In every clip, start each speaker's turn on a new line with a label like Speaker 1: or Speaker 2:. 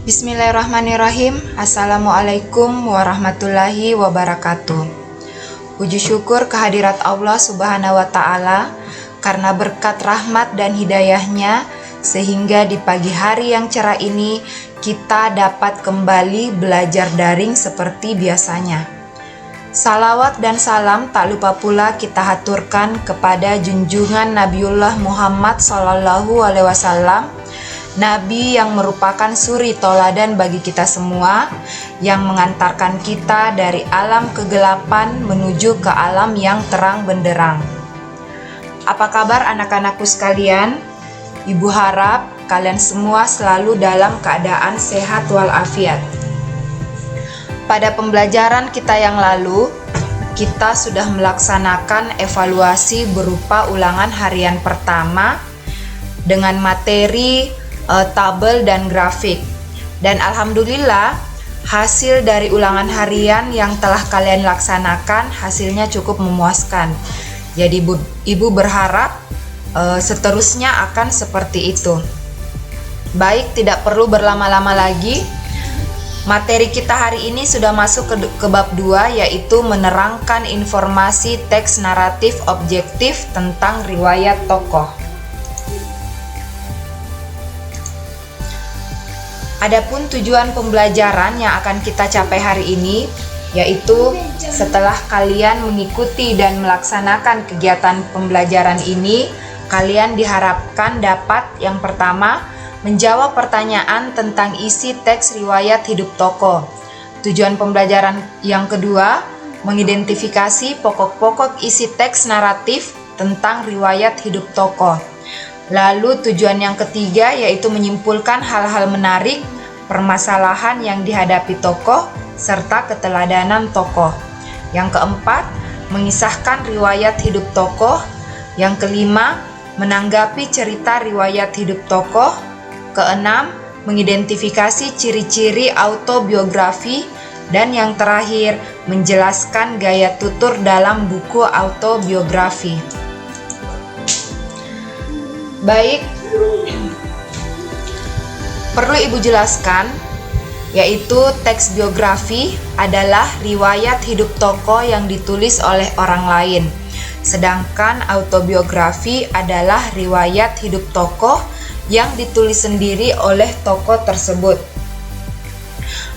Speaker 1: Bismillahirrahmanirrahim. Assalamualaikum warahmatullahi wabarakatuh. Puji syukur kehadirat Allah Subhanahu wa Ta'ala karena berkat rahmat dan hidayahnya sehingga di pagi hari yang cerah ini kita dapat kembali belajar daring seperti biasanya. Salawat dan salam tak lupa pula kita haturkan kepada junjungan Nabiullah Muhammad SAW, Nabi yang merupakan suri toladan bagi kita semua, yang mengantarkan kita dari alam kegelapan menuju ke alam yang terang benderang. Apa kabar anak-anakku sekalian? Ibu harap kalian semua selalu dalam keadaan sehat walafiat. Pada pembelajaran kita yang lalu, kita sudah melaksanakan evaluasi berupa ulangan harian pertama dengan materi tabel dan grafik. Dan alhamdulillah hasil dari ulangan harian yang telah kalian laksanakan hasilnya cukup memuaskan. Jadi ibu berharap seterusnya akan seperti itu. Baik, tidak perlu berlama-lama lagi. Materi kita hari ini sudah masuk ke bab 2, yaitu menerangkan informasi teks naratif objektif tentang riwayat tokoh. Adapun tujuan pembelajaran yang akan kita capai hari ini, yaitu setelah kalian mengikuti dan melaksanakan kegiatan pembelajaran ini, kalian diharapkan dapat yang pertama, menjawab pertanyaan tentang isi teks riwayat hidup tokoh. Tujuan pembelajaran yang kedua, mengidentifikasi pokok-pokok isi teks naratif tentang riwayat hidup tokoh. Lalu tujuan yang ketiga yaitu menyimpulkan hal-hal menarik, permasalahan yang dihadapi tokoh, serta keteladanan tokoh. Yang keempat, mengisahkan riwayat hidup tokoh. Yang kelima, menanggapi cerita riwayat hidup tokoh. Keenam, mengidentifikasi ciri-ciri autobiografi. Dan yang terakhir, menjelaskan gaya tutur dalam buku autobiografi. Baik, perlu ibu jelaskan, yaitu teks biografi adalah riwayat hidup tokoh yang ditulis oleh orang lain. Sedangkan autobiografi adalah riwayat hidup tokoh yang ditulis sendiri oleh tokoh tersebut.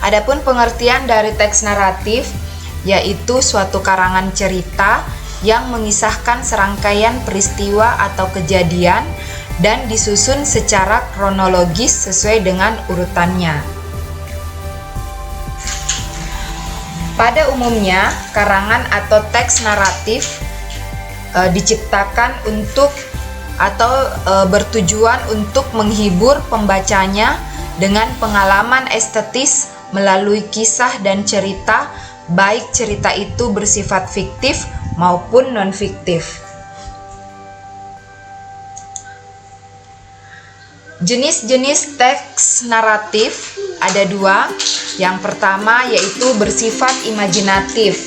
Speaker 1: Adapun pengertian dari teks naratif, yaitu suatu karangan cerita yang mengisahkan serangkaian peristiwa atau kejadian dan disusun secara kronologis sesuai dengan urutannya. Pada umumnya, karangan atau teks naratif diciptakan untuk atau bertujuan untuk menghibur pembacanya dengan pengalaman estetis melalui kisah dan cerita, baik cerita itu bersifat fiktif maupun non-fiktif. Jenis-jenis teks naratif ada dua. Yang pertama yaitu bersifat imajinatif.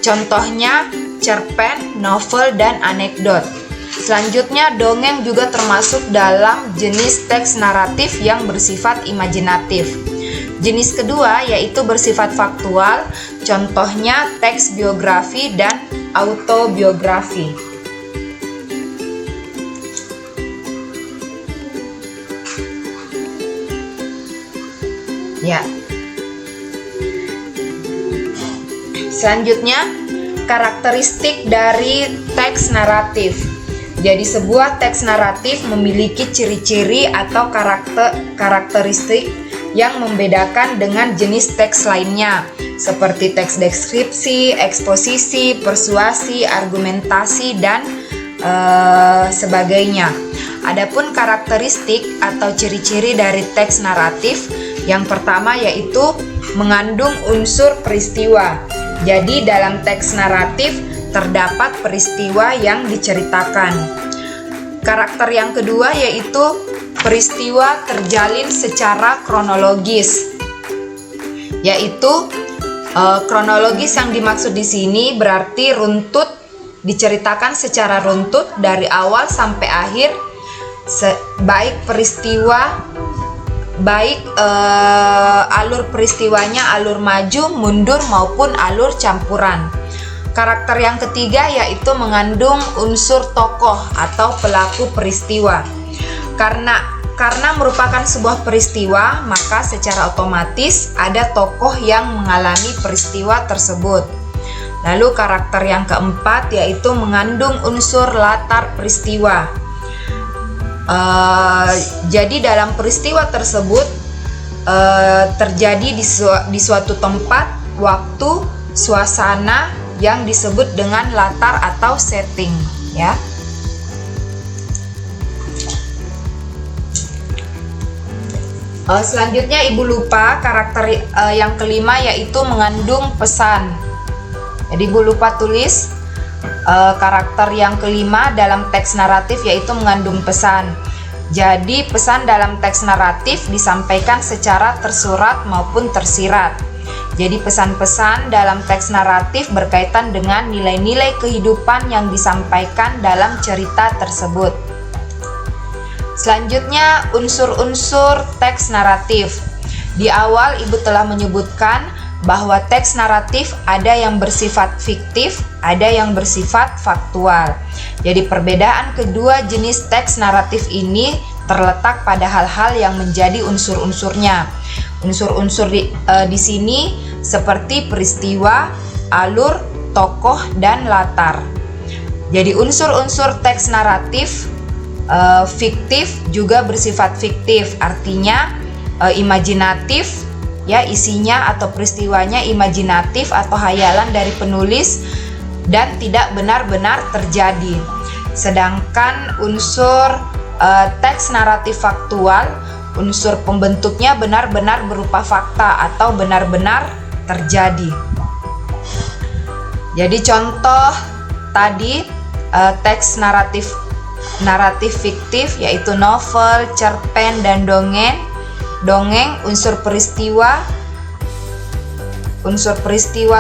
Speaker 1: Contohnya cerpen, novel, dan anekdot. Selanjutnya, dongeng juga termasuk dalam jenis teks naratif yang bersifat imajinatif. Jenis kedua yaitu bersifat faktual, contohnya teks biografi dan autobiografi. Ya. Selanjutnya, karakteristik dari teks naratif. Jadi sebuah teks naratif memiliki ciri-ciri atau karakteristik yang membedakan dengan jenis teks lainnya, seperti teks deskripsi, eksposisi, persuasi, argumentasi, dan sebagainya. Adapun karakteristik atau ciri-ciri dari teks naratif, yang pertama yaitu mengandung unsur peristiwa. Jadi dalam teks naratif terdapat peristiwa yang diceritakan. Karakter yang kedua yaitu peristiwa terjalin secara kronologis. Yaitu kronologis yang dimaksud di sini berarti runtut, diceritakan secara runtut dari awal sampai akhir, baik peristiwa baik alur peristiwanya alur maju, mundur maupun alur campuran. Karakter yang ketiga yaitu mengandung unsur tokoh atau pelaku peristiwa. Karena merupakan sebuah peristiwa, maka secara otomatis ada tokoh yang mengalami peristiwa tersebut. Lalu karakter yang keempat yaitu mengandung unsur latar peristiwa. Jadi dalam peristiwa tersebut terjadi di suatu tempat, waktu, suasana yang disebut dengan latar atau setting, ya. Selanjutnya Ibu lupa karakter yang kelima yaitu mengandung pesan. Jadi Ibu lupa tulis karakter yang kelima dalam teks naratif yaitu mengandung pesan. Jadi pesan dalam teks naratif disampaikan secara tersurat maupun tersirat. Jadi pesan-pesan dalam teks naratif berkaitan dengan nilai-nilai kehidupan yang disampaikan dalam cerita tersebut. Selanjutnya unsur-unsur teks naratif. Di awal Ibu telah menyebutkan bahwa teks naratif ada yang bersifat fiktif, ada yang bersifat faktual. Jadi perbedaan kedua jenis teks naratif ini terletak pada hal-hal yang menjadi unsur-unsurnya. Unsur-unsur di sini seperti peristiwa, alur, tokoh, dan latar. Jadi unsur-unsur teks naratif fiktif juga bersifat fiktif, artinya imajinatif, ya, isinya atau peristiwanya imajinatif atau hayalan dari penulis dan tidak benar-benar terjadi. Sedangkan unsur teks naratif faktual, unsur pembentuknya benar-benar berupa fakta atau benar-benar terjadi. Jadi contoh tadi teks naratif fiktif yaitu novel, cerpen, dan dongeng. Unsur peristiwa,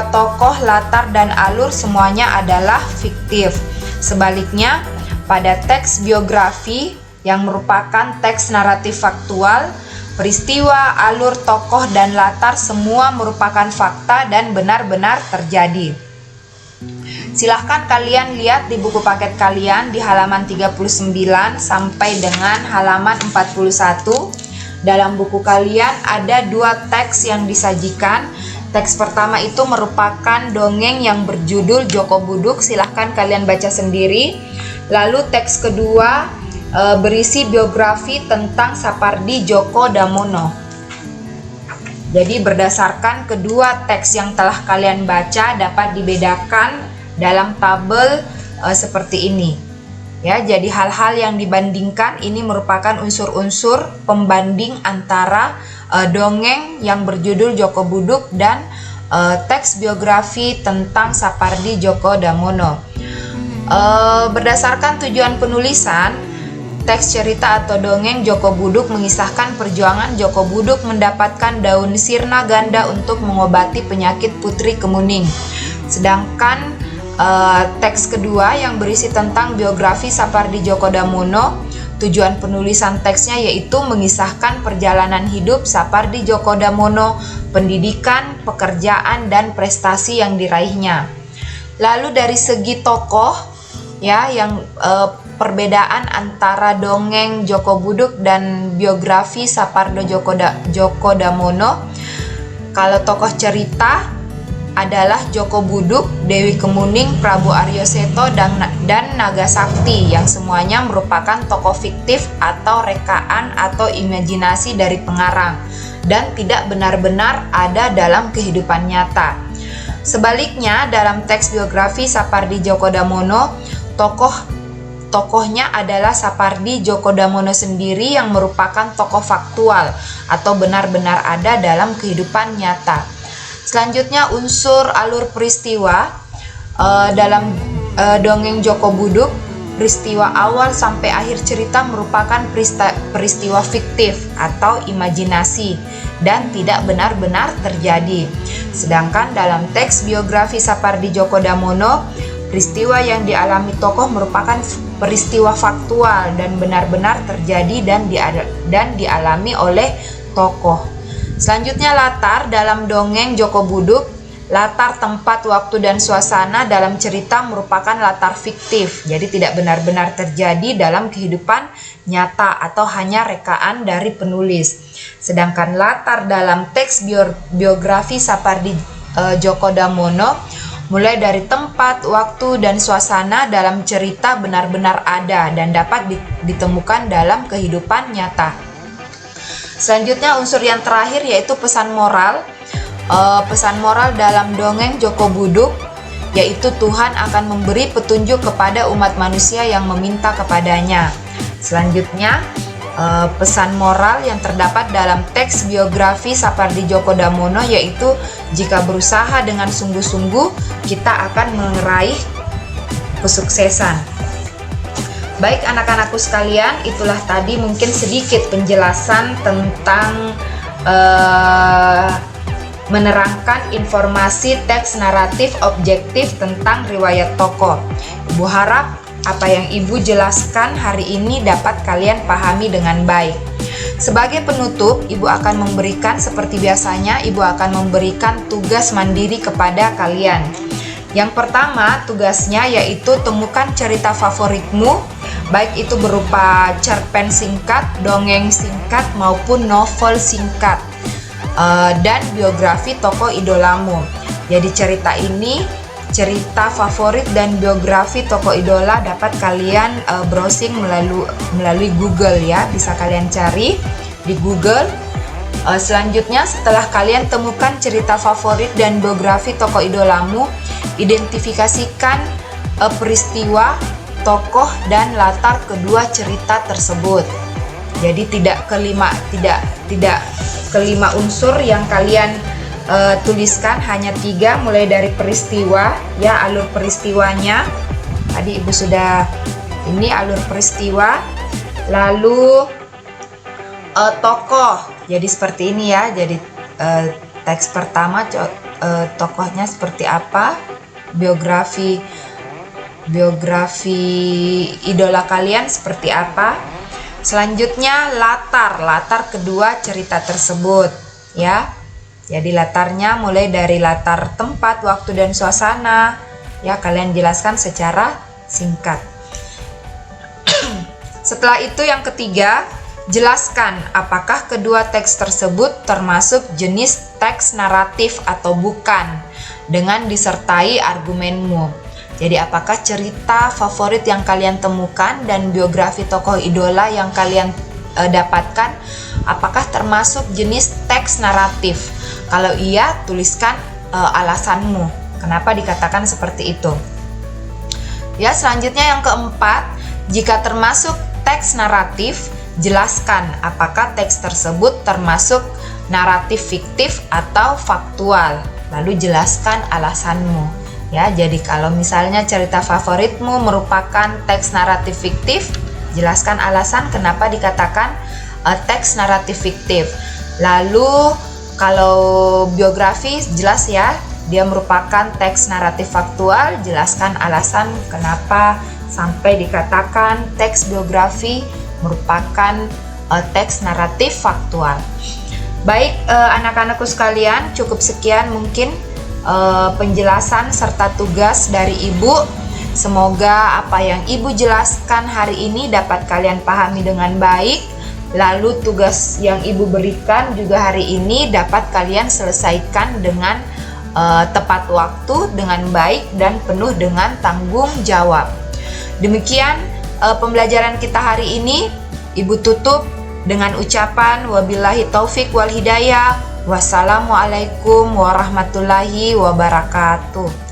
Speaker 1: tokoh, latar, dan alur semuanya adalah fiktif. Sebaliknya, pada teks biografi yang merupakan teks naratif faktual, peristiwa, alur, tokoh, dan latar semua merupakan fakta dan benar-benar terjadi. Silahkan kalian lihat di buku paket kalian di halaman 39 sampai dengan halaman 41. Dalam buku kalian ada dua teks yang disajikan. Teks pertama itu merupakan dongeng yang berjudul Joko Buduk, silahkan kalian baca sendiri. Lalu teks kedua berisi biografi tentang Sapardi Djoko Damono. Jadi berdasarkan kedua teks yang telah kalian baca dapat dibedakan dalam tabel seperti ini. Ya, jadi hal-hal yang dibandingkan ini merupakan unsur-unsur pembanding antara dongeng yang berjudul Joko Buduk dan teks biografi tentang Sapardi Djoko Damono. Berdasarkan tujuan penulisan, teks cerita atau dongeng Joko Buduk mengisahkan perjuangan Joko Buduk mendapatkan daun sirna ganda untuk mengobati penyakit Putri Kemuning. Sedangkan teks kedua yang berisi tentang biografi Sapardi Djoko Damono, tujuan penulisan teksnya yaitu mengisahkan perjalanan hidup Sapardi Djoko Damono, pendidikan, pekerjaan, dan prestasi yang diraihnya. Lalu dari segi tokoh, ya, yang perbedaan antara dongeng Joko Buduk dan biografi Sapardi Djoko Damono. Kalau tokoh cerita adalah Joko Buduk, Dewi Kemuning, Prabu Aryo Seto, dan Naga Sakti yang semuanya merupakan tokoh fiktif atau rekaan atau imajinasi dari pengarang dan tidak benar-benar ada dalam kehidupan nyata. Sebaliknya, dalam teks biografi Sapardi Djoko Damono, tokohnya adalah Sapardi Djoko Damono sendiri yang merupakan tokoh faktual atau benar-benar ada dalam kehidupan nyata. Selanjutnya unsur alur peristiwa. Dalam dongeng Joko Buduk, peristiwa awal sampai akhir cerita merupakan peristiwa fiktif atau imajinasi dan tidak benar-benar terjadi. Sedangkan dalam teks biografi Sapardi Djoko Damono, peristiwa yang dialami tokoh merupakan peristiwa faktual dan benar-benar terjadi dan dialami oleh tokoh. Selanjutnya latar dalam dongeng Joko Buduk. Latar, tempat, waktu, dan suasana dalam cerita merupakan latar fiktif, jadi tidak benar-benar terjadi dalam kehidupan nyata atau hanya rekaan dari penulis. Sedangkan latar dalam teks biografi Sapardi Djoko Damono, mulai dari tempat, waktu, dan suasana dalam cerita benar-benar ada dan dapat ditemukan dalam kehidupan nyata. Selanjutnya unsur yang terakhir yaitu pesan moral. Pesan moral dalam dongeng Joko Buduk yaitu Tuhan akan memberi petunjuk kepada umat manusia yang meminta kepadanya. Selanjutnya pesan moral yang terdapat dalam teks biografi Sapardi Djoko Damono yaitu jika berusaha dengan sungguh-sungguh kita akan meraih kesuksesan. Baik anak-anakku sekalian, itulah tadi mungkin sedikit penjelasan tentang menerangkan informasi teks naratif objektif tentang riwayat tokoh. Ibu harap apa yang Ibu jelaskan hari ini dapat kalian pahami dengan baik. Sebagai penutup, Ibu akan memberikan seperti biasanya, Ibu akan memberikan tugas mandiri kepada kalian. Yang pertama, tugasnya yaitu temukan cerita favoritmu, baik itu berupa cerpen singkat, dongeng singkat, maupun novel singkat. Dan biografi tokoh idolamu. Jadi cerita favorit dan biografi tokoh idola dapat kalian browsing melalui Google ya, bisa kalian cari di Google. Selanjutnya setelah kalian temukan cerita favorit dan biografi tokoh idolamu, identifikasikan peristiwa, tokoh, dan latar kedua cerita tersebut. Jadi tidak kelima unsur yang kalian tuliskan, hanya 3, mulai dari peristiwa ya, alur peristiwanya. Tadi Ibu sudah ini alur peristiwa, lalu tokoh. Jadi seperti ini ya. Jadi teks pertama tokohnya seperti apa, biografi idola kalian seperti apa. Selanjutnya latar kedua cerita tersebut ya. Jadi latarnya mulai dari latar tempat, waktu, dan suasana ya, kalian jelaskan secara singkat. Setelah itu yang ketiga, jelaskan apakah kedua teks tersebut termasuk jenis teks naratif atau bukan dengan disertai argumenmu. Jadi apakah cerita favorit yang kalian temukan dan biografi tokoh idola yang kalian dapatkan apakah termasuk jenis teks naratif? Kalau iya, tuliskan alasanmu kenapa dikatakan seperti itu. Ya, selanjutnya yang keempat, jika termasuk teks naratif, jelaskan apakah teks tersebut termasuk naratif fiktif atau faktual. Lalu jelaskan alasanmu. Ya, jadi kalau misalnya cerita favoritmu merupakan teks naratif fiktif, jelaskan alasan kenapa dikatakan teks naratif fiktif. Lalu kalau biografi jelas ya, dia merupakan teks naratif faktual, jelaskan alasan kenapa sampai dikatakan teks biografi merupakan teks naratif faktual. Baik anak-anakku sekalian, cukup sekian mungkin penjelasan serta tugas dari Ibu. Semoga apa yang Ibu jelaskan hari ini dapat kalian pahami dengan baik. Lalu tugas yang Ibu berikan juga hari ini dapat kalian selesaikan dengan tepat waktu, dengan baik, dan penuh dengan tanggung jawab. Demikian pembelajaran kita hari ini. Ibu tutup dengan ucapan wabillahi taufik wal hidayah. Wassalamualaikum warahmatullahi wabarakatuh.